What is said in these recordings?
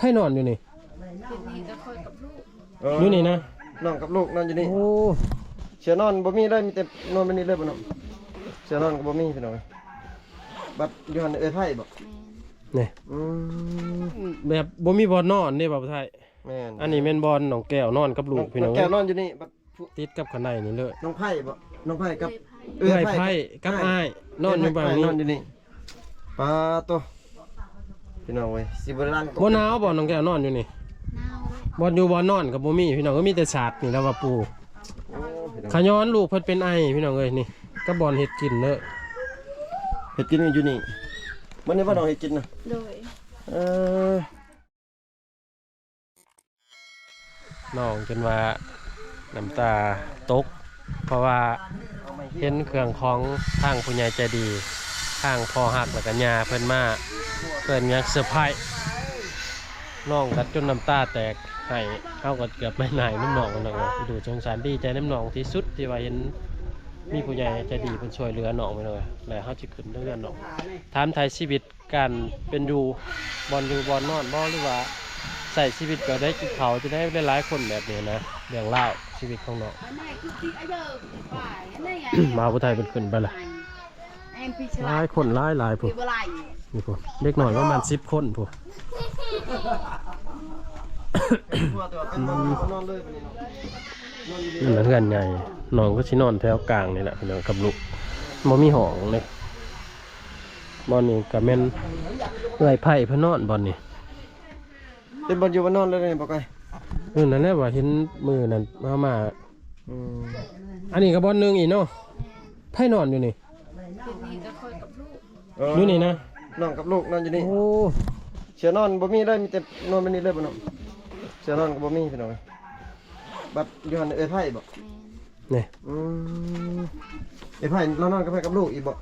พ่นอนอยู่นี่นี่ก็คอยกับลูกอยู่นี่นะนอนกับลูกนอนอยู่นี่โอ้เสือนอนบ่มีเลยมีแต่นอนไปนี่เลยบ่เนาะเสือนอนก็บ่มีพี่น้องบัดอยู่หั่นเอ้ยไผ่บ่นี่แบบบ่มีบอลนอนนี่บ่าวไทยแม่นอันนี้แม่นบอลน้องแก้วนอนกับลูกพี่น้องแก้วนอนอยู่นี่บัดติดกับข้างในนี่เลยน้องไผ่บ่น้องไผ่กับเอ้ยไผ่กับอ้ายนอนอยู่บ้านนี้นอนอยู่นี่ปลาตัวพี่น้องเว้ยสิบ่ล้างบ่หนาวบ่น้องแก้วนอนอยู่นี่บอลอยู่บอลนอนกับบ่มีพี่น้องก็มีแต่ศาสตร์นี่แล้วว่าปูขย้อนลูกเพิ่นเป็นไอพี่น้องเอ้ยนี่ก็บอลเฮ็ดกินเด้อเฮ็ดกินอยู่นี่มื้อนี้บ่น้องเฮ็ดกินนะโดยน้องจนว่าน้ำตาตกเพราะว่าเห็นเครื่องของทางผู้ใหญ่ใจดีทางพ่อฮักแล้วก็ย่าเพิ่นมาเพิ่นอยากเซอร์ไพรส์น้องกัดจนน้ำตาแตกให้เฮาก็เกือบไม่หายน้ำหนองนั่นแหละดูสงสารดีใจน้ำหนองที่สุดที่ว่าเห็นมีผู้ใหญ่ใจดีเพิ่นช่วยเหลือน้องไปเลยแล้วเฮาสิขึ้นเรื่องน้องถามไทยชีวิตการเป็นอยู่บอลนอนบ่หรือว่าใส่ชีวิตก็ได้กินเขาจะได้หลายคนแบบนี้นะเรื่องเล่าชีวิตของน้องมาผู้ไทยเป็นขึ้นไปละหลายคนหลายผู้นี่ผู้เด็กหน่อยประมาณ10 คนผู้นี่แหละเพื่อนใหญ่น้องก็ชินอนแถวกลางนี่แหละพี่น้องกับลูกบ่มีห้องเลยบอลนี่กับแม่นเอื้อยไผ่พนอนบอลนี่เป็นบอลอยู่บ่นอนเลยนี่บ่ไกลนั่นแหละว่าเห็นมือนั่นมาอันนี้กับบอลนึงอีกเนาะไผ่นอนอยู่นี่นี่ก็คอยกับลูกอยู่นี่นะนอนกับลูกนอนอยู่นี่โอ้เสือนอนบ่มีเลยมีแต่นอนไปนี่เลยบ่เนาะเสือนอนก็บ่มีพี่น้องบัดอยู่หั่นเอ้ยไผ่บ่นี่เอ้ยไผ่นอนกับไผ่กับลูกอีกบ่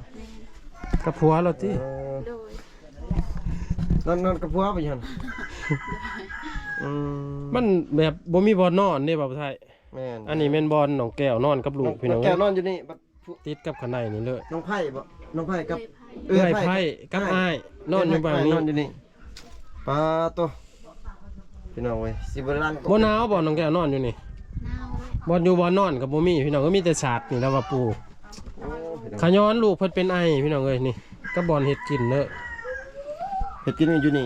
กับผัวเราติโดยนอนกับผัวไปหั่นมันแบบบ่มีบอลนอนนี่บ่าวไทยแม่นอันนี้แม่นบอลน้องแก้วนอนกับลูกพี่น้องแก้วนอนอยู่นี่บัดติดกับข้างในนี่เลยน้องไผ่บ่น้องไผ่กับเอ้ยไผ่กับอ้ายนอนอยู่บ้านนี้นอนอยู่นี่ปลาตัวพี่น้องเว้ยสิบ่ล้างบ่หนาวบ่น้องแก้วนอนอยู่นี่บอลอยู่บอลนอนกับบ่มีพี่น้องก็มีแต่ศาสตร์นี่แล้วว่าปูขย้อนลูกเพิ่นเป็นไอพี่น้องเอ้ยนี่ก็บอลเฮ็ดกินเด้อเฮ็ดกินอยู่นี่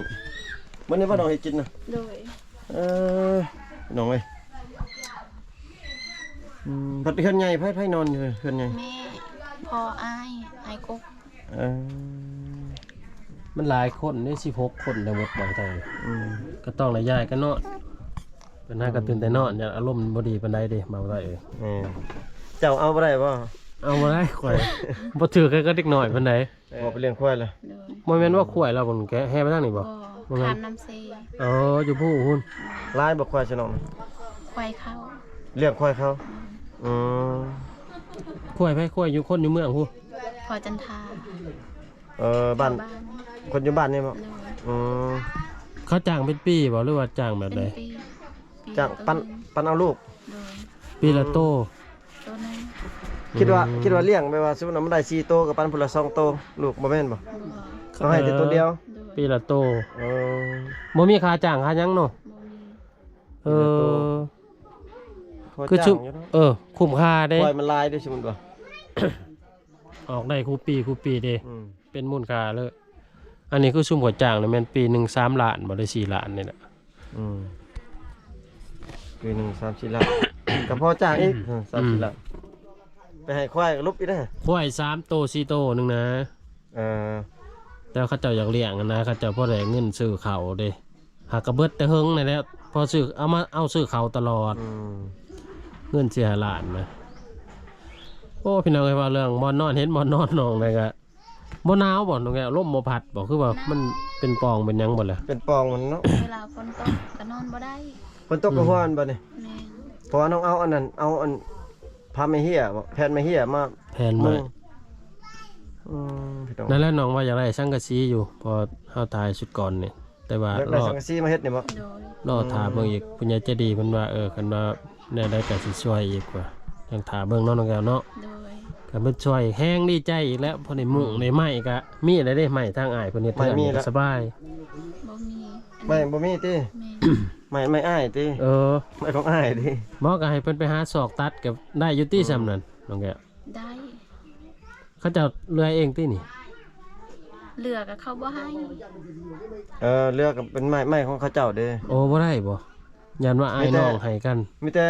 มื้อนี้บ่น้องเฮ็ดกินนะโดยน้องเอ้ยพัดเฮือนใหญ่ไผนอนอยู่เฮือนใหญ่แม่พ่ออ้ายกกมันหลายคนนี่16 คนทั้งหมดบ่าวไทยก็ต้องละยายกันเนาะเป็นหน้ากระตื่นแต่นอนอย่างอารมณ์บ่ดีปานใดเด้บ่าวไทยเจ้าเอาบ่ได้บ่เอาบ่ได้ข่อยบ่ถือก็เด็กน้อยปานใดบ่ไปเลี้ยงควายล่ะบ่แม่นว่าข่อยเราบ่แกแห่ไปทางนี้บ่บ่ทานน้ำเซอยู่ผู้หุ่นลายบ่ควายซะน้องควายเข้าเลี้ยงควายเขาข่อยอยู่คนอยู่เมืองฮู้พอจันทาบ้านคนอยู่บ้านนี่บ่เขาจ้างเป็นปีบ่หรือว่าจ้างแบบใดจ้างปันเอาลูกปีละโตนึงคิดว่าเลี้ยงไปว่าสมมุติมันได้4โตกับปันพุ่นละ2โตลูกบ่แม่นบ่เขาให้แต่ตัวเดียวปีละโตบ่มีค่าจ้างค่าหยังเนาะคือชุคุ้มค่าเด้ปล่อยมันลายด้วยสมมุติว่าออกได้คู่ปีเด้เป็นมูลค่าเลยอันนี้คือซุ่มหัวจ้างนี่แม่นปีนึง3 ล้านบ่ได้4 ล้านนี่แหละปีนึง3-4 ล้านก็พอจ้างอีก3-4 ล้านไปให้ควายลบอีกนะควาย3 โต 4 โตนึงนะแต่เขาเจ้าอยากเลี้ยงนะเขาเจ้าพอได้เงินซื้อเขาเด้หากระเบิดแต่เฮิงนี่แหละพอซื้อเอาซื้อเขาตลอดเงิน4 ล้านนะโอ้พี่น้องเอ้ยว่าเรื่องบ่นอนเห็นบ่นอนน้องเลยก็บ่หนาวบ่น้องแก้วลมบ่พัดบ่คือว่ามันเป็นปองเป็นหยังบ่ล่ะเป็นปองมันเนาะเวลาฝนตกก็นอนบ่ได้ฝนตกก็ฮ้อนบ่นี่เพราะว่าน้องเอาอันนั้นเอาอันพาไม่เหี้ยบ่แผ่นไม่เหี้ยมาแผ่นมานั่นแหละน้องว่าอยากได้สังกะสีอยู่พอเฮาถ่ายชุดก่อนนี่แต่ว่ารอสังกะสีมาเฮ็ดนี่บ่รอถ่าเบิ่งอีกผู้ใหญ่ใจดีเพิ่นว่าคันว่าแนวใดก็สิช่วยอีกว่ายังถ่าเบิ่งน้องแก้วเนาะก็เพิ่นช่วยแห้งดีใจอีกแล้วพอได้มุ้งได้ไม้ก็มีอะไรได้ไม้ทางอ้ายเพิ่นเฮ็ดให้สบายบ่มีอัน ไม่บ่มีติ แม่ ไม่อ้ายติ เออ ไม่ของอ้ายติ หมอก็ให้เพิ่นไปหาศอกตัดกับได้อยู่ที่ซ้ำนั่นน้องแก้ว ได้ เขาเจะเลื่อยเองที่นี่ เหลือกับเขาบ่ให้ เลือกกับเป็นไม้ของเขาเจ้าเด้ โอ้บ่ได้บ่ยันว่าอ้ายน้องให้กัน มีแต่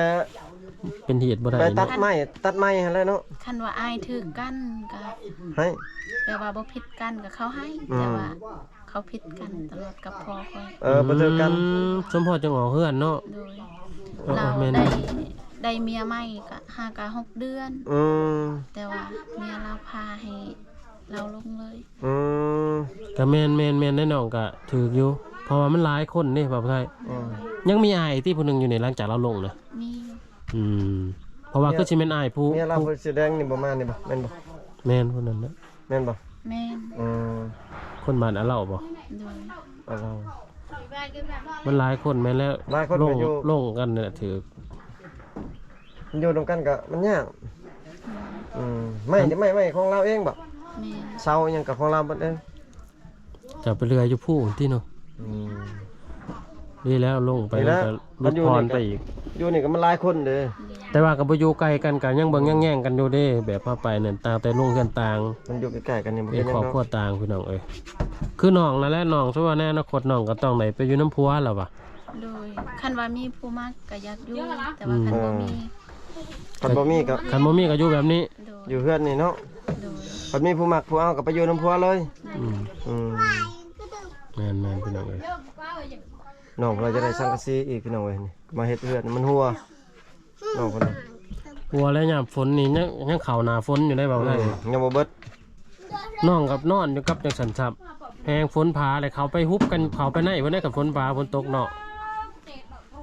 เป็นเหตุบ่ได้ ไปตั เนาะ ดไม้หั่นแหละเนาะ คันว่าอายถือกันก็ ให้ แปลว่าบ่ผิดกันกับเขาให้ อืม แต่ว่าเขาผิดกันตลอดกับพ่อคอย บ่เจอกัน สมพอจังออกเฮือนเนาะ โดย เออ เรา แม่น ได้เมียใหม่ก็5กับ6เดือน อืม แต่ว่าเมียเราพาให้เราลงเลย อืม ก็แม่นแน่น้องก็ถูกอยู่เพราะว่ามันหลายคนนี่บ่าวไทย อืม ยังมีอ้ายที่ผู้หนึงอยู่ในหลังจากเราลงนะ มีอยู่ อืมเพราะว่าคือสิแม่นอ้ายผู้ เมียเราผู้สีแดงนี่บ่มานี่บ่แม่นบ่ แม่นผู้นั้นนะ แม่นบ่ แม่น อืม คนบ้านอะเล่าบ่ โดย เอาเรา มันหลายคนแม่นแล้ว หลายคน ล ก็ ง อยู่ ลงกันน่ะถือ มันอยู่นํกันก็มันยากไม่ของเราเองบ่ แม่น เซาหยังกับของเราเบิดเอง จะไปเรืออยู่ผู้ที่เนาะ อืม ดีแล้วลงไป ดีแล้ว ก็ มั ลุ น ก อยู่ พ นี่ ร ก็ ไปอีก อยู่นี่ก็มันหลายคนเด้อ แต่ว่าก็บ่อยู่ไกลกันก็ยังเบิ่งแย่งๆกันอยู่เด้แบบพาไปนั่นต่างแต่ลงกันต่าง มันอยู่ใกล้ๆกันนี่บ่ เป็ เป็น นห ค ยั รอบ ง ครัว เนาะ ต่างพี่น้องเอ้ยคือน้องนั่นแหละน้องซะว่าในอนาคตน้องก็ต้องได้ไปอยู่น้ำพัวแล้วว่ะ โดยคันว่ามีผู้มักก็อยากอยู่แต่ว่าคันบ่มี คันบ่มีก็ คันบ่มีก็อยู่แบบนี้ โดย อยู่เฮือนนี่เนาะ โดย คันมีผู้มักผู้เอาก็ไปอยู่น้ำพัวเลย อืม อืม แม่นๆพี่น้องเอ้ย น้องเราจะได้สังกะสีอีกพี่น้องเอ้ยนี่มาเฮ็ดเฮือนมันหัวน้องคนนี้ กลัวแล้วยามฝนนี่ยังเข้าหน้าฝนอยู่ได้บ่ได้ ยังบ่เบิด น้องกับนอนอยู่กับจังสันทับแหงฝนพาเลยเขาไปฮุบกันเขาไปไหนวันนี้กับฝนพาฝนตกเนาะ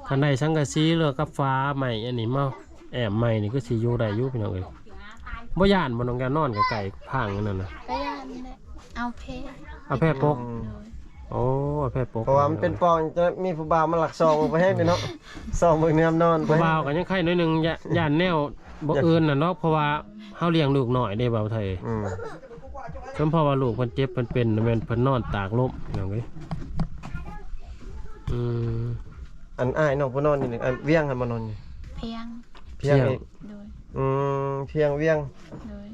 คันใดสังกะสีเลือกกับฟ้าใหม่อันนี้มาแอบใหม่นี่ก็สิอยู่ได้อยู่พี่น้องเอ้ยบ่ย่านบ่น้องแกนอนไกลๆพังนั่นน่ะ ก็ย่านนี่แหละเอาเพ เอาแพร่ปก อืม โดย โอ้เอาแพร่ปก เพราะว่ามันเป็นปองจะมีผู้บ่าวมาหลักซองไปแห้งนี่เนาะซองเบิ่งเนื้อนอนไป บ่าวก็ยังไข่น้อยหนึงย่านแนวบ่อื่นน่ะเนาะเพราะว่าเฮาเลี้ยงลูกน้อยได้บ่าวไทย อืม สมเพราะว่าลูกเพิ่นเจ็บเพิ่นเป็นแม่นเพิ่นนอนตากลมพี่น้องเอ้ยอืม อันอ้ายน้องผู้นอนนี่นี่อันเวียงหันมานอนนี่ เพียง เพียงอีก โดย เพียงเวียง โดย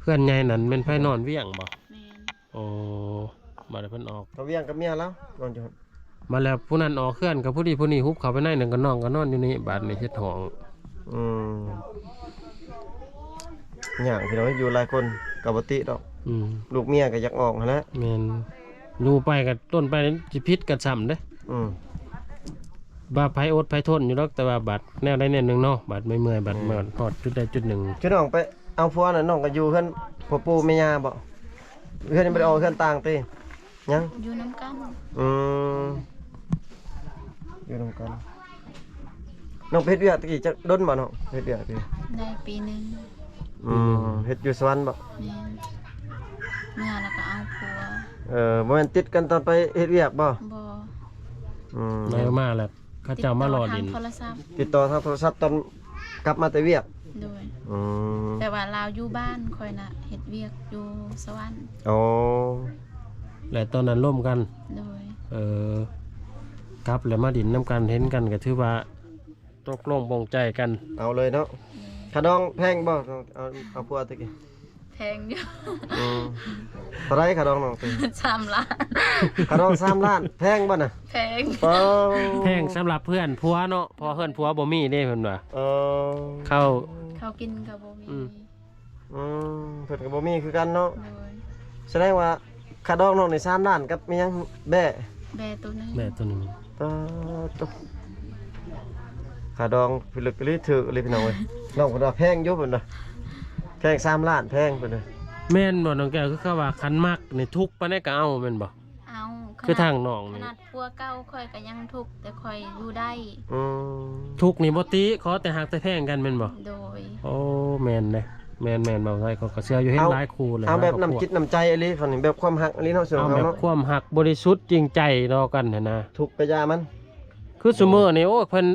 เพื่อนใหญ่นั่นแม่นไผนอนเวียงบ่ แม่น โอ้มาได้เพิ่นออก เขาเวียงกับเมียแล้วนอนอยู่หั่น มาแล้วผู้นั้นออกเคลื่อนกับผู้นี้ฮุบเขาไปในหนึ่งก็น้องก็นอนอยู่นี่บาดนี่เฮ็ดห้อง อืมอย่างพี่น้องอยู่หลายคนกับบ่ติดอก อืม ลูกเมียก็อยากออกหั่นแหละ แม่นอยู่ไปกับต้นไปสิพิษกับซ้ำเด้ อืม บ่าไผอดไผทนอยู่ดอกแต่ว่าบัดแนวใดแนวหนึงเนาะบัดไม่เมื่อยบัดมาฮอดจุดใดจุดหนึ่ง คือน้องไปเอาผัวน่ะน้องก็อยู่เฮือนพ่อปู่แม่ย่าบ่เฮือนนี่บ่ได้ออกเฮือนต่างติยัง อยู่น้ำกัน อืมอยู่นำกันน้องเพชรเวียตะกี้จะดนบ่น้องเพชรเวียตะกี้ ได้ปีหนึง เฮ็ดอยู่สวรรค์บ่ แม่นเมื่อแล้วก็เอาผัว บ่แม่นติดกันตอนไปเฮ็ดเวียกบ่ บ่ ได้มาแล้วเขาเจ้ามารอดิน ติดต่ทางโทรศัพท์ ติดต่อทางโทรศัพท์ตอนกลับมาแต่เวียก โดย อืม แต่ว่าเราอยู่บ้านคอยน่ะเฮ็ดเวียกอยู่สวรรค์ อ๋อ และตอนนั้นร่วมกัน โดย กลับแล้วมาดินน้ำกันเห็นกันก็ถือว่าตกลงปลงใจกัน เอาเลยเนาะขะดองแพงบ่เอาผัวตะกี้ แพงอยู่ เท่าไหร่ขะดองน้องตะกี้ 3 ล้าน ขะดอง3 ล้านแพงบ่น่ะ แพง เป้า แพงสำหรับเพื่อนผัวเนาะพอเพื่อนผัวบ่มีเด้เพิ่นว่า เออ เข้า เขากินกับบ่มี อืม เพิ่นก็บ่มีคือกันเนาะ โดย แสดงว่าขะดองน้องใน3 ล้านกับมีหยังแบ่ แบตัวหนึง แม่ตัวหนึง ตขาดองพิลึกลิถือเลยพี่น้องเว้ยน้องคนว่าแพงอยู่เพิ่นน่ะแพง3 ล้านแพงเพิ่นน่ะ แม่นบ่น้องแก้วคือเขาว่าคันมักนี่ทุกข์ปานใดก็เอาแม่นบ่ เอา คือทางน้อง ข นี่ นาดพัวเก่าค่อยก็ยังทุกข์แต่ค่อยอยู่ได้ อืม ทุกข์นี่บ่ติขอแต่หักแต่แพงกันแม่นบ่ โดย โอ้แม่นเด้แม่นบ่ได้เขาก็เชื่ออยู่เห็นหลายคู่เลย เอาแบบ หลยคร น้ำ อบ จิต ครัว น้ำใจอีหลีฝั่งนี้แบบความฮักอีหลีเนาะส่วน เอา ของ แบ เขา บ เนาะ ความหักบริสุทธิ์จริงใจรอกันหั่นนะ ทุกข์ไปยามัน คือซุมื้อนี่โอ้เพิ่น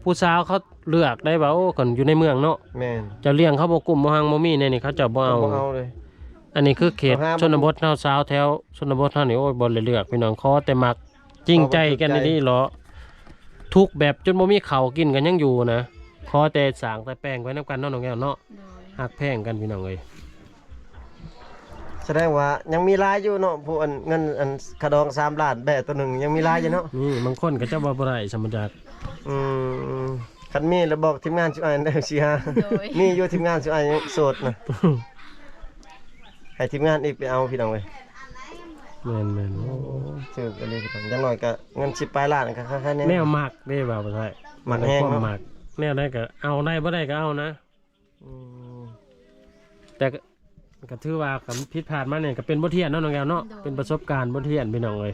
ผู้สาวเขาเลือกได้ว่าโอ้คนอยู่ในเมืองเนาะ แม่น จะเลี้ยงเขาบ่กลุ่มบ่หังบ่มีแน่นี่เขาเจะบ่เอา บ่เอาเลย อั อันนี้คือเขต เอาห้าม ชนบทเฮาสาวแถวชนบทเฮานี่โอ้ยบ่ได้เลือกพี่น้องขอแต่มักจริงใจกันนี่เหรอทุกแบบจนบ่มีข้าวกินกันยังอยู่นะขอแต่สร้างแต่แป้งไว้นํกันเนาะน้องแก้วเนาะ โดย ฮักแพงกันพี่น้องเอ้ย แสดงว่ายังมีรายอยู่เนาะผู้อันเงินอันขะดอง3ล้านแบะตัวหนึงยังมีรายอยู่เนาะ นี่บางคนก็จะว่าบ่ได้สมจัก อืมคันมีแล้วบอกทีมงานสิอ่านได้สิฮะ โดย มีอยู่ทีมงานสิอ่านยังโสดนะให้ทีมงานอีกไปเอาพี่น้องเว้ย แม่น ชื่อกันเลยพี่น้องอยังน้อยก็เงิน10ปลายล้านก็ค่าๆ ๆ แน่ แนวมักเด้บ่าวบ่ได้ มักแห้งเนาะ ความมักแนวใดก็เอาได้บ่ได้ก็เอานะ อืม แต่ก็ถือว่าคำผิดพลาดมาเนี่ยก็เป็นบทเรียนเนาะน้องแก้วเนาะเป็นประสบการณ์บทเรียนพี่น้องเอ้ย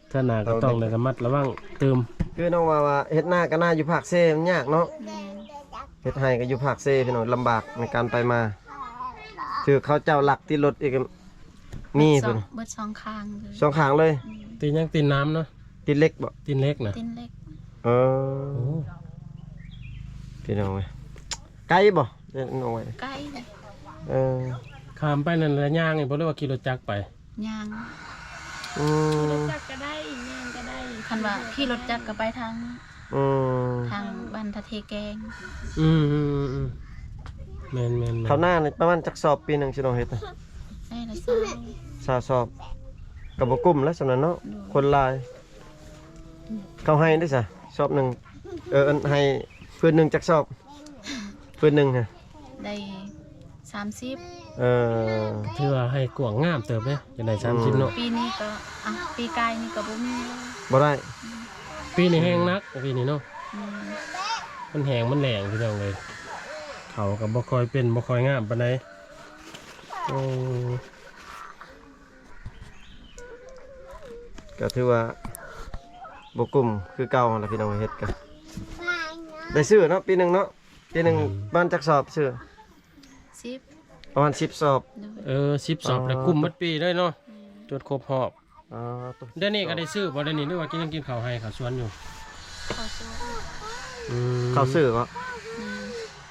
เท่าหน้าก็ต้องเลยระมัดระวังเติม คือน้องว่าเฮ็ดหน้าก็น่าอยู่ภาคเซมันยากเนาะ แม่น เฮ็ดให้ก็อยู่ภาคเซพี่น้องลำบากในการไปมาถือเขาเจ้าหลักที่รถอีกมี สอ เพิ่ ง น เบิดสองข้างเลย สองข้างเลย ตีนยังตีนน้ำเนาะ ติดเล็กบ่ ตีนเล็กนะ ตินเล็ก เออ โอ้ พี่น้องเว้ยไกลบ่เด้น้องเว้ย ใกล้ เออ ข้ามไปนั่นระย่างนี่บ่ได้ว่าขี่รถจักรไป ยาง อืม จักก็ได้ยางก็ได้คันว่าขี่รถจักรก็ไปทาง อืม ทางบ้านทะเทแกง อืมแม่น เขาวหน้านี่ประมาณจักสอบปีหนึงสิน้องเฮ็ดนะ ได้ละเศร้า สาวสอบก็บ่กุ้มแล้วสำนั้นเนาะคนหลาย เขาให้ได้ซะสอบหนึงอันให้เพื่อนหนึงจักสอบเพื่อนหนึงฮะ ได้30 เออ ถือว่าให้กวางงามเติบเด้จะได้30เนาะ ปีนี้ก็อ่ะปีกายนี่ก็บ่มีเลย บ่ได้ ปีนี้แห้งนักปีนี้เนาะ อืม มันแห้งมันแหลงพี่น้องเลยเขาก็บ่ค่อยเป็นบ่ค่อยงามปานใดโอ้ ก็ถือว่าบ่กุ้มคือเก่าหั่นล่ะพี่น้องเฮ็ดกันได้ซื้อเนาะปีหนึงเนาะปีหนึงบ้านจักสอบซื้อ 10 ประมาณ10สอบ โดย 10สอบแล้วกุมหมดปีเลยเนาะจนครบรอบ อ๋อตัว เดี๋ยวนี้ก็ได้ซื้อบ่ได้นี่หรือว่ากินข้าวให้ข้าวสวนอยู่ เข้าสู่ ข้าวซื้อบ่ อืม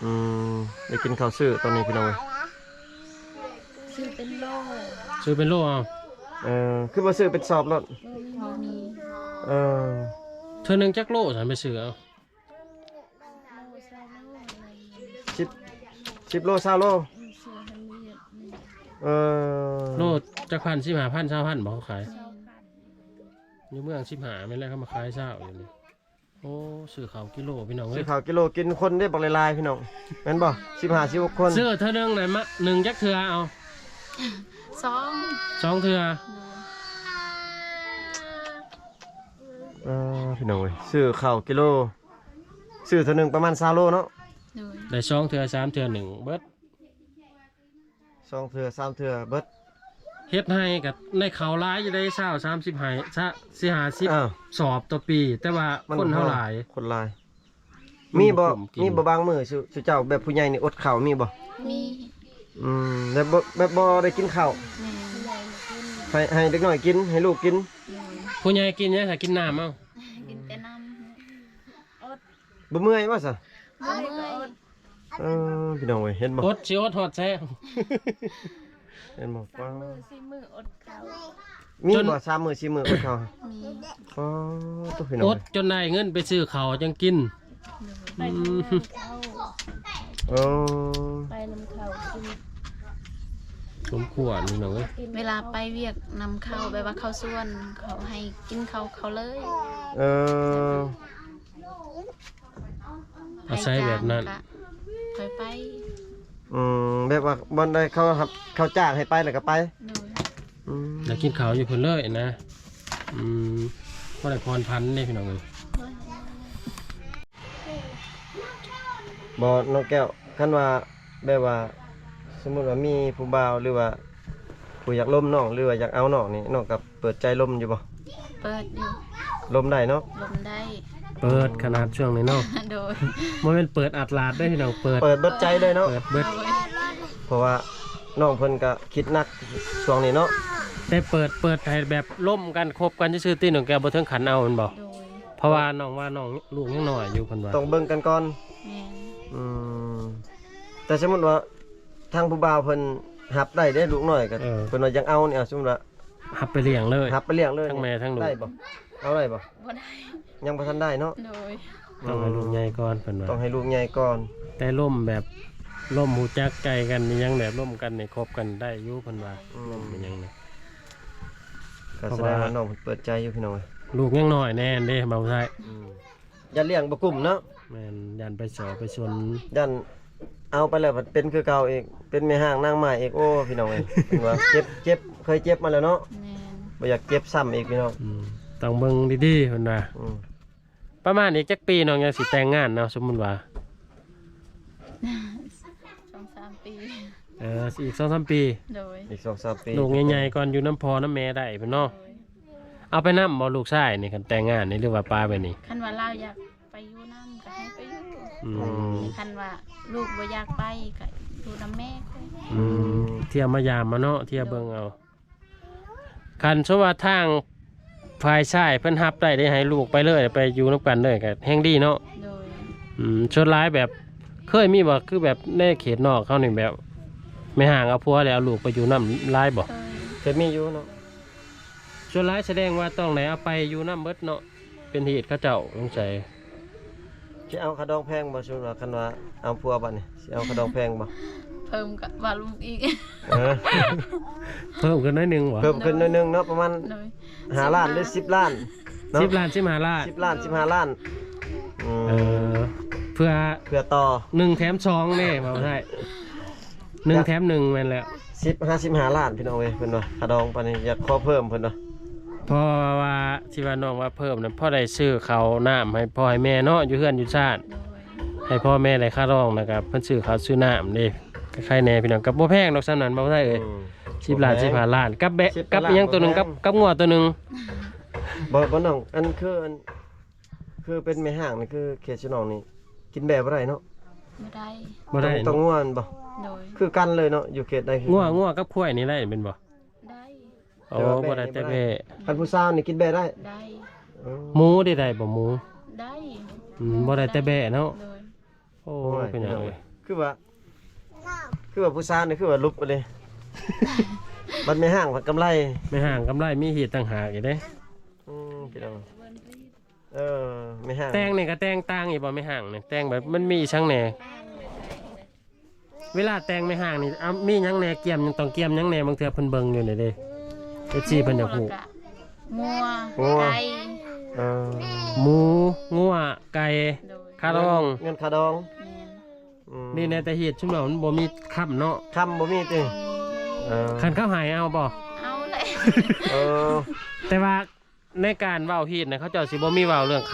อืมได้กินข้าวซื้อตอนนี้พี่น้องเอ้ย ซื้อเป็นโล ซื้อเป็นโลเอา คือบ่ซื้อเป็นสอบรถ บ่มี เออ เธอหนึงจักโลฉันไปซื้อเอา 10โล20โลเออ โลจักพัน15,000 20,000บ่เขาขายอยู่เมือง15แม่นแล้วเขามาขายเช้าอยู่นี่โอ้ซื้อข้าวกิโลพี่น้อง ซื้ เอ้ อย ข้าวกิโลกินคนได้บักหลายๆพี่น้องแม่นบ่15 16คน ซื้อเธอหนึงไหนมะ1จักเทื่อเอา 2 2เทื่อ พี่น้องเอ้ยซื้อข้าวกิโลซื้อเท่านึงประมาณ20โลเนาะ โดย ได้2เทื่อ3เทื่อ1เบิด 2เทื่อ3เทื่อเบิด เฮ็ดให้กับในเขาหลายอยู่ได้20 30ให้อ้าว 40สอบต่อปี แต่ว่าคนเท่าหลาย คนหลายมีบ่ ผมกิน มีบ่บางมื้อสุเจ้าแบบผู้ใหญ่นี่อดข้าวมีบ่ มี แบบบ่ได้กินข้าว แม่ ให้เด็กน้อยกินให้ลูกกิน ผู้ใหญ่กินเนี่ยถ้ากินน้ำเอา กินแต่น้ บ่เมื่อยบ่ซะ ำบ่เมื่อย พี่น้องเว้ยเห็นบ่ อดสิอดฮอดแซ่ เห็นบ่ว้าว 4 มื้ออดข้าว มีบ่3มื้อ4มื้ออดข้าว มี อ๋อตัวพี่น้อง อ เว้ ด ย จนได้เงินไปซื้อข้าวจังกิน ไป อืม อ๋อ ไปนำเขากิน สมควรนี่น้องเอ้ย เวลาไปเวียกนำเข้าแบบว่าเข้าส่วนเขาให้กินเขาเลย เออ อาศัยแบบนั้น ไปไป แบบว่าบ่ได้เขาจ้างให้ไปแล้วก็ไป โดย อืม แล้วกินข้าวอยู่เพิ่นเลยนะบ่ได้พรพันนี่พี่น้องเอ้ย บ่น้องแก้วคันว่าแบบว่าสมมุติว่ามีผู้บ่าวหรือว่าผู้อยากล้มน้องหรือว่าอยากเอาน้องนี่น้องก็เปิดใจล้มอยู่บ่ เปิดอยู่ ล้มได้เนาะ ลมได้ เปิดขนาดช่วงนี้เนาะ โดย บ่แม่นเปิดอัดลาดได้พี่น้องเปิด เปิดเบิดใจเลยเนาะ เปิดเบิด โดย เพราะว่าน้องเพิ่นก็คิดหนักช่วงนี้เนาะ แต่เปิดให้แบบล่มกันคบกันซื่อๆตีน้องแกบ่ถึงขันเอาแม่นบ่ โดย เพราะว่าน้องลูกยังน้อยอยู่เพิ่นว่า ต้องเบิ่งกันก่อน แม่น อืมแต่สมมุติว่าทางผู้บ่าวเพิ่น หับได้ลูกน้อยก็ เออ เพิ่นว่ายังเอาเนี่ยสมมุติว่า หับไปเลี้ยงเลย หับไปเลี้ยงเลย ทั้งแม่ทั้งลูก ได้บ่เอาได้บ่ บ่ได้ ยังบ่ทันได้เนาะ โดย ต้องให้ลูกใหญ่ก่อนเพิ่นว่า ต้องให้ลูกใหญ่ก่อน แต่ล่มแบบล่มหูจักไกลกันนี่ยังแบบล่มกันนี่คบกันได้อยู่เพิ่นว่าล่มเป็นหยังนี่ ก็แสดงว่าน้องเพิ่นเปิดใจอยู่พี่น้องเอ้ย ลูกยังน้อยแน่เด้เบาไทย อย่าเลี้ยงบ่กุ้มเนาะ แม่นยันไปสอไปชวน ยันเอาไปแล้วมันเป็นคือเก่าอีกเป็นแม่ห้างนางไม้อีกโอ้พี่น้องเอ้ยเพิ่นว่าเจ็บเคยเจ็บมาแล้วเนาะ แม่น บ่อยากเจ็บซ้ำอีกพี่น้อง ต้องเบิ่งดีๆเพิ่นว่า อืม ประมาณอีกจักปีน้องยังสิแต่งงานเนาะสมมุติว่า 2-3 ปี อีก 2-3 ปี โดย อีก 2-3 ปี ลูกใหญ่ๆก่อนอยู่น้ำพอน้ำแม่ได้เพิ่นเนาะ โดย เอาไปนำบ่ลูกชายนี่คันแต่งงานนี่หรือว่าปาไปนี่ คันว่าเราอยากไปอยู่นำก็ให้ไปอยู่ อืม คันว่าลูกบ่อยากไปก็อยู่นำแม่ค่อย เที่ยวมายามมาเนาะเที่ยวเบิ่งเอาคันสมมุติว่าทางฝ่ายชายเพิ่นรับได้ให้ลูกไปเลยไปอยู่นํกันเลยก็แฮงดีเนาะ โดย ชดร้ายแบบเคยมีบ่คือแบบในเขตนอกเขานี่แบบไม่ห่างเอาผัวแล้วเอาลูกไปอยู่น้ำร้ายบ่ เคยมีอยู่เนาะ ชดร้ายแสดงว่าต้องไหนเอาไปอยู่น้ำเบิดเนาะเป็นเหตุเขาเจ้าสงสัย สิเอาขะดองแพงบ่ซุว่าคันว่าเอาผัวบัดนี่สิเอาขะดองแพงบ่ เพิ่มกับว่าลูกอีก เออ เพิ่มขึ้นหน้อยหนึงบ่ เพิ่มขึ้นหนิดนึงเนาะประมาณ โดย 5 ล้านหรือ10 ล้านเนาะ 10 ล้าน15 ล้าน 10 ล้าน15 ล้านอืม เออเพื่อ เพื่อต่อ 1 แถม 2นี่บ่ได้1 แถม 1แม่นแล้ว 55 ล้านพี่น้องเอ้ยเพิ่นว่าขะดองปานนี้อยากขอเพิ่มเพิ่นว่า เพราะว่าที่ว่าน้องว่าเพิ่มนั้นพ่อได้ซื้อข้าวน้ำให้พ่อให้แม่เนาะอยู่เฮือนอยู่ชาติ โดย ให้พ่อแม่ได้ค่ารองนะครับเพิ่นซื้อข้าวซื้อน้ำนี่ใครแน่พี่น้องกับบ่แพงดอกสำนั้นบ่ได้เอ้ย10 ล้าน15 ล้านกับแบะกับอีหยังตัวหนึงกับงัวตัวหนึง บ่น้องอันคือเป็นแม่ห้างนี่คือเขตชนองนี่กินแบบบ่ได้เนาะ บ่ได้ บ่ได้ ต้องง่วนบ่ โดย คือกันเลยเนาะอยู่เขตใดคือ งัวกับควายนี่ได้เป็นบ่ ได้ โอ้บ่ได้แต่แบะ คันผู้สาวนี่กินแบบได้ ได้ หมูได้บ่หมู ได้ บ่ได้แต่แบะเนาะ โดย โอ้เป็นหยังเอ้ย คือว่าผู้สาวนี่คือว่าลุบไปเลย บัดแม่ห้างผัดกำไร ไม่ห่างกำไรมีเหตุต่างหากอีกเด้ พี่น้องแม่ห้าง แต่งนี่ก็แต่งต่างอีกบ่ไม่ห่างนี่แต่งแบบมันมีช่างแหน่เวลาแต่งไม่ห่างนี่เอามีหยังแหน่เกี่ยมยังต้องเกี่ยมหยังแหน่บางเทื่อเพิ่นเบิ่งอยู่นี่เด้FC เพิ่นอยากฮู้ งัวไก่ เออ หมูงัวไก่ โดย คาดอง เงินคาดอง แม่น นี่ในแต่เหตุชุมเรามันบ่มีคำเนาะ คำบ่มีติเออ คันเข้าหายเอาบ่ เอาเลย เออ แต่ว่าในการเว้าฮีดนะเขาเจ้าสิบ่มีเว้าเรื่องค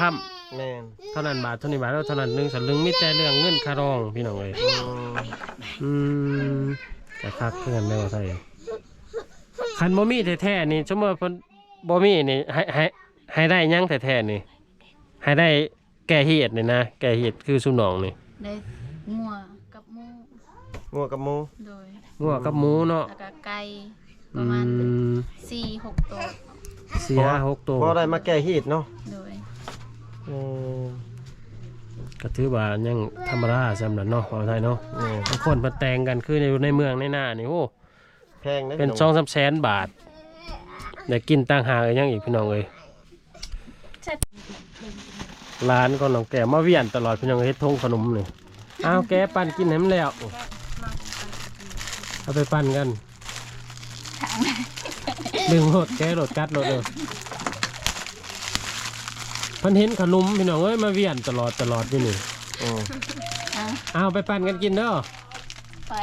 แม่น ำเท่านั้นบาทเท่านี้บาทแล้วเท่านั้น1 สลึงมีแต่เรื่องเงินคารองพี่น้องเอ้ยก็คักเพื่อนได้ว่าไสคันบ่มีแท้ๆนี่สมมุติว่าเพิ่นบ่มีนี่ให้ได้หยังแท้ๆนี่ให้ได้แก้เหตุนี่นะแก้เหตุคือสุนองนี่ ได้งัวกับหมู งัวกับหมู โดย งัวกับหมูเนาะ แล้วก็ไก่ประมาณ 4-6 ตัว 4-6 ตัว พอได้มาแก้ฮีตเนาะ โดย อืม ก็ถือว่ายังธรรมดาสำหรับเนาะว่าไทยเนาะ นี่ บางคนมาแต่งกันคือในเมืองในหน้านี่โอ้ แพงนะ เป็น พี่น้อง 2-3 แสนบาทได้กินต่างหากยังอีกพี่น้องเอ้ยร้านก็น้องแก้วมาเวียนตลอดพี่น้องเฮ็ดทงขนมนี่เอาแกปั่นกินให้มันแล้วเอาไปปั่นกันดึงรถแกรถกัดรถเด้อเพันเห็นขนมพี่น้องเอ้ยมาเวียนตลอดอยู่นี่ อืม เอาไปปั่นกันกินเด้อ ไป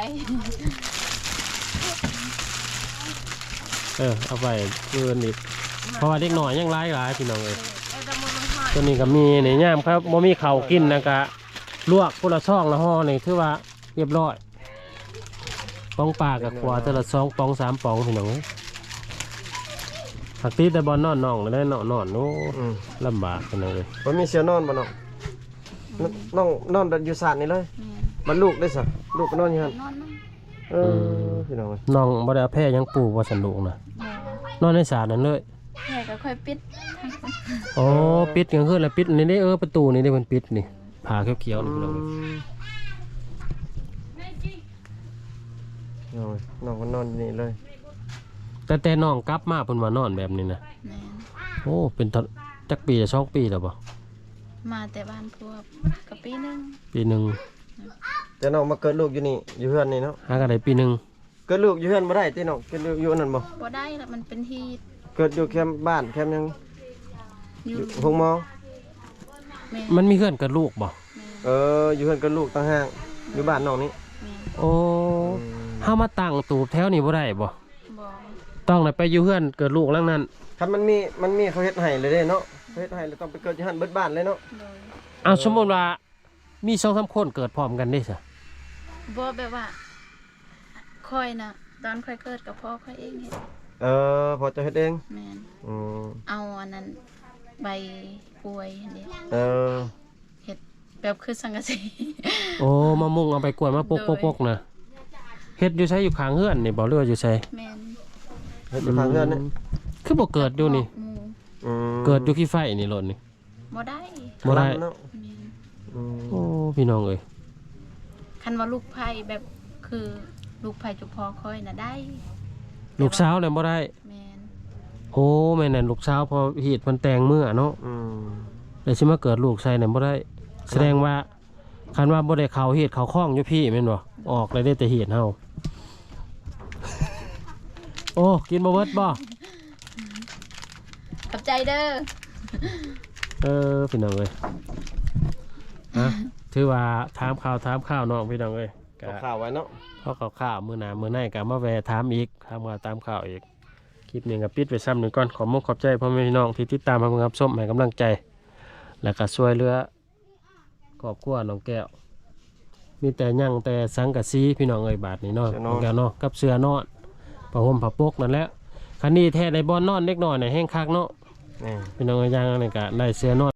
เอาไปคืนอีกเพราะว่าเด็กหน่อยยังหลายพี่น้องเอ้ยตัวนี้ก็มีในย่ามครับบ่มีข้าวกินนะกะลวกคนละช่องละห่อนี่ถือว่าเรียบร้อยปองปลากับขวาแต่ละ2 ปอง 3 ปองพี่น้องเอ้ยผักตีแต่บอลนอนน้องเลยนอนโอ้ อืม ลำบากพี่น้องเอ้ย บ่มีเสียนอนบ่น้องน้องนอนอยู่ศาลนี่เลย แม่น มันลูกได้สักลูกก็นอนอยู่หั่น นอนนั่ง เออพี่น้องเอ้ย น้องบ่ได้เอาแพ้ยังปูว่าสันลูกนะ บ่ นอนในศาลนั่นเลย แม่ก็ค่อยปิด โอ้ปิดกลางคืนแล้วปิดนี่ได้ประตูนี่ได้มันปิดนี่ผ่าเขียวๆนี่พี่น้องเอ้ย น น้องก็นอนอยู่นี่เลย แต่น้องกลับมาเพิ่นว่านอนแบบนี้นะ แม่น โอ้เป็นตอนจักปีจะ2ปีแล้วบ่ มาแต่บ้านพวกก็ปีหนึง ปีหนึง แต่น้องมาเกิดลูกอยู่นี่อยู่เฮือนนี่เนาะ หาก็ได้ปีหนึง เกิดลูกอยู่เฮือนบ่ได้ติน้องเกิดลูกอยู่อันนั้นบ่ บ่ได้ละมันเป็นที่ เกิดอยู่แคมป์บ้านแคมป์หยัง อยู่ ห้องหมอ แม่ มันมีเพื่อนกับลูกบ่ แม่ อยู่เฮือนกับลูกต่างหากอยู่บ้านน้องนี่ แม่ โอ้เฮามาตั้งตูบแถวนี้บ่ได้บ่ บ่ ต้องได้ไปอยู่เพื่อนเกิดลูกหลังนั้น คันมันมีเขาเฮ็ดให้เลยเด้เนาะเขาเฮ็ดให้แล้วต้องไปเกิดอยู่หั่นเบิดบ้านเลยเนาะ โดย เอาสมมุติว่ามี2-3คนเกิดพร้อมกันได้ซะ บ่แบบว่าค่อยน่ะตอนค่อยเกิดกับพ่อค่อยเองเฮ็ด พอจะเฮ็ดเอง แม่น อืม เอาอันนั้นใบป่วยอันนี้ เออ เฮ็ดแบบคือสังกะสี โอ้มะม่วงเอาไปกวนมาปกๆๆนะเฮ็ดอยู่ไสอยู่ข้างเฮือนนี่บ่เรืออยู่ไส แม่น เฮ็ดอยู่ทางเฮือนนี่ คือบ่เกิดอยู่นี่ หมู่ อืม เกิดอยู่ขี้ไฟนี่โลดนี่ บ่ได้ บ่ได้ เนาะ แม่น อืม โอ้พี่น้องเอ้ย คันว่าลูกไผ่แบบคือลูกไผ่จุพอค่อยน่ะได้ ลูกสาวเลยบ่ได้ แม่น โอ้แม่นั่นลูกสาวพอฮีดมันแต่งมื้อเนาะ อืม แล้วสิมาเกิดลูกใส่นั่นบ่ได้ แสดงว่าคันว่าบ่ได้เข้าฮีดเข้าคล้องอยู่พี่แม่นบ่ออกเลยได้แต่ฮีดเฮา โอ้กินบ่เบิดบ่ ขอบใจเด้อ พี่น้องเอ้ยฮะถือว่าถามข่าวน้องพี่น้องเอ้ยก็ เอาข่าวไว้เนาะ พอข่าวมื้อหน้ามื้อในก็มาแวะถามอีกถามว่าตามข่าวอีกคลิปนี้ก็ปิดไว้ซ้ำหนึ่งก่อนขอมุกขอบใจพ่อแม่พี่น้องที่ติดตามรับชมให้กำลังใจ แล้วก็ช่วยเหลือครอบครัวน้องแก้ว มีแต่หยังแต่สังกะสีพี่น้องเอ้ยบาทนี้เนาะน้องแก้วเนาะกับเสื้อนอนผ้าห่มผ้าปกนั่นแหละคันนี้แท้ได้บ่นอนเล็กน้อยน่ะแห้งคักเนาะ นี่ พี่น้องเอ้ยย่างนั่นก็ได้เสื้อนอน